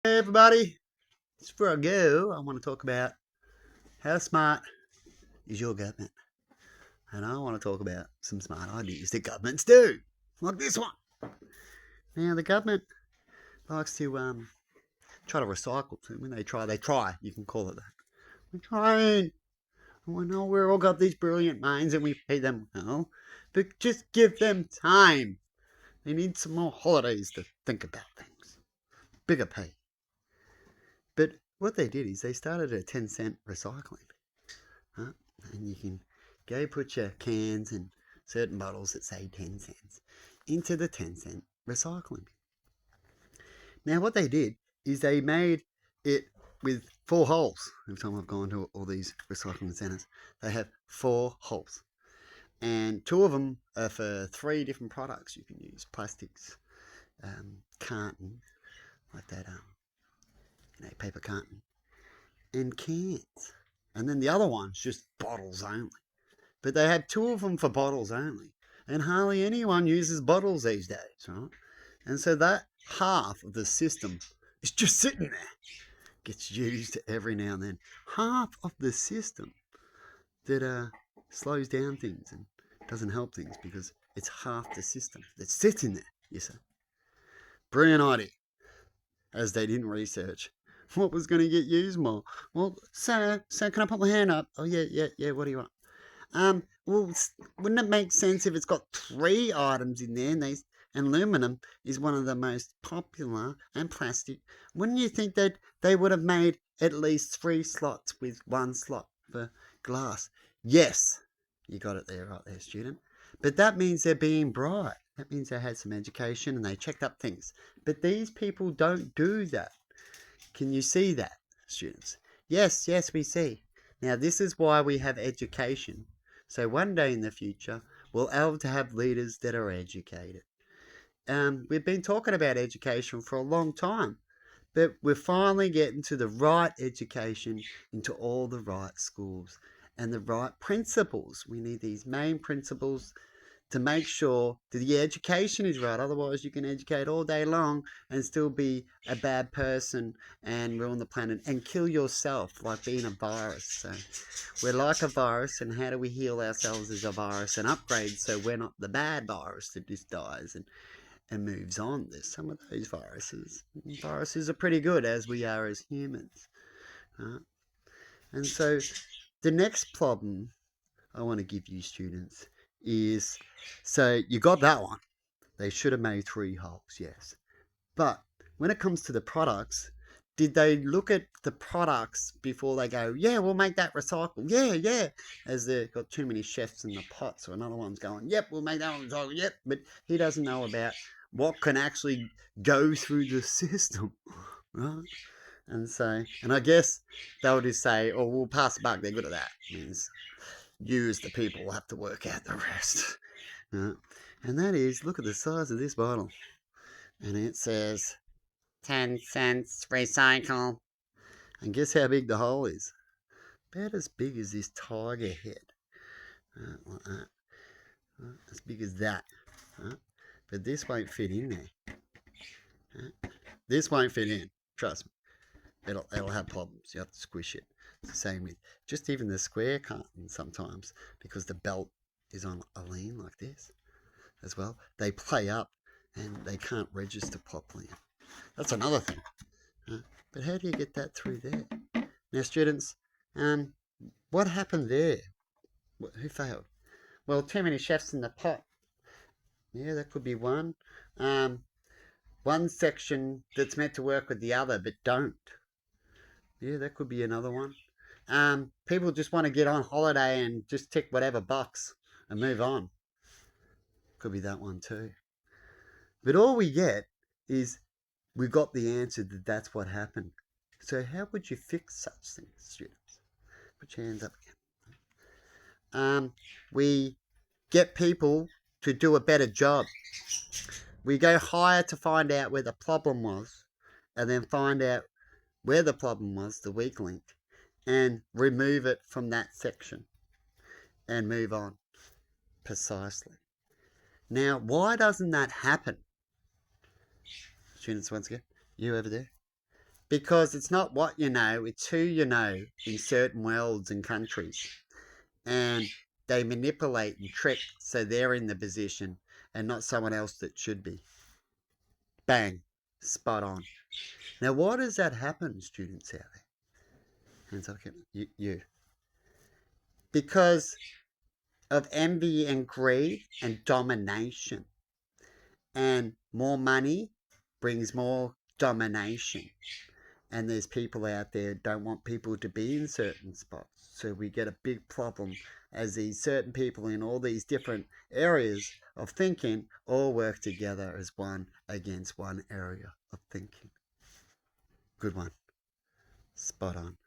Hey everybody, before I go, I want to talk about how smart is your government. And I want to talk about some smart ideas that governments do, like this one. Now, the government likes to try to recycle. So when they try, you can call it that. We're trying. I know we've all got these brilliant minds and we pay them well, but just give them time. They need some more holidays to think about things. Bigger pay. But what they did is they started a 10-cent recycling. Huh? And you can go put your cans and certain bottles that say 10 cents into the 10-cent recycling bin. Now, what they did is they made it with 4 holes. Every time I've gone to all these recycling centres, they have 4 holes. And 2 of them are for 3 different products you can use: plastics, carton, like that, paper carton, and cans. And then the other one's just bottles only. But they have 2 of them for bottles only. And hardly anyone uses bottles these days, right? And so that half of the system is just sitting there. Gets used every now and then. Half of the system that slows down things and doesn't help things because it's half the system that's sitting there, you see. Brilliant idea. As they didn't research what was going to get used more. Well, sir, can I put my hand up? Oh, yeah, what do you want? Well, wouldn't it make sense if it's got 3 items in there and aluminum is one of the most popular and plastic? Wouldn't you think that they would have made at least 3 slots with 1 slot for glass? Yes, you got it there, right there, student. But that means they're being bright. That means they had some education and they checked up things. But these people don't do that. Can you see that, students? Yes, we see. Now, this is why we have education. So one day in the future, we'll have leaders that are educated. We've been talking about education for a long time, but we're finally getting to the right education into all the right schools and the right principles. We need these main principles to make sure that the education is right. Otherwise, you can educate all day long and still be a bad person and ruin the planet and kill yourself like being a virus. So we're like a virus, and how do we heal ourselves as a virus and upgrade so we're not the bad virus that just dies and moves on? There's some of those viruses. Viruses are pretty good, as we are as humans. Right? And so the next problem I want to give you, students, is, so you got that one. They should have made 3 holes, yes. But when it comes to the products, did they look at the products before they go, yeah, we'll make that recycle? Yeah. As they've got too many chefs in the pot, so another one's going, yep, we'll make that one recycle, yep. But he doesn't know about what can actually go through the system, right? And I guess they'll just say, oh, we'll pass the buck, they're good at that. Means you as the people have to work out the rest. And that is, look at the size of this bottle. And it says 10 cents recycle. And guess how big the hole is? About as big as this tiger head. Like that. As big as that. But this won't fit in there. This won't fit in. Trust me. It'll have problems. You have to squish it. It's the same with just even the square carton sometimes, because the belt is on a lean like this as well. They play up and they can't register properly. That's another thing. But how do you get that through there? Now, students, what happened there? Who failed? Well, too many chefs in the pot. Yeah, that could be one. One section that's meant to work with the other but don't. Yeah, that could be another one. People just want to get on holiday and just tick whatever box and move on. Could be that one too. But all we get is we got the answer that that's what happened. So how would you fix such things, students? Put your hands up again. We get people to do a better job. We go higher to find out where the problem was, and then find out where the problem was, the weak link, and remove it from that section and move on. Precisely. Now, why doesn't that happen? Students, once again, you over there. Because it's not what you know, it's who you know in certain worlds and countries. And they manipulate and trick so they're in the position and not someone else that should be. Bang. Spot on. Now, why does that happen, students out there? Hands up, you. Because of envy and greed and domination. And more money brings more domination. And there's people out there don't want people to be in certain spots. So we get a big problem as these certain people in all these different areas of thinking all work together as one against one area of thinking. Good one. Spot on.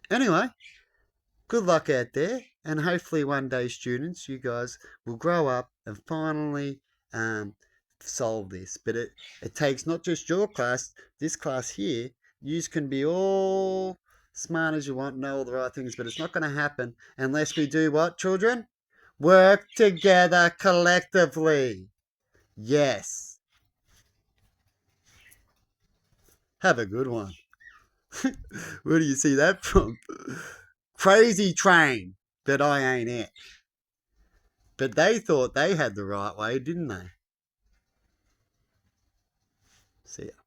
Anyway, good luck out there. And hopefully one day, students, you guys will grow up and finally solve this. But it takes not just your class, this class here. You can be all smart as you want, know all the right things, but it's not going to happen unless we do what, children? Work together collectively. Yes. Have a good one. Where do you see that from? Crazy Train, but I ain't it. But they thought they had the right way, didn't they? See ya.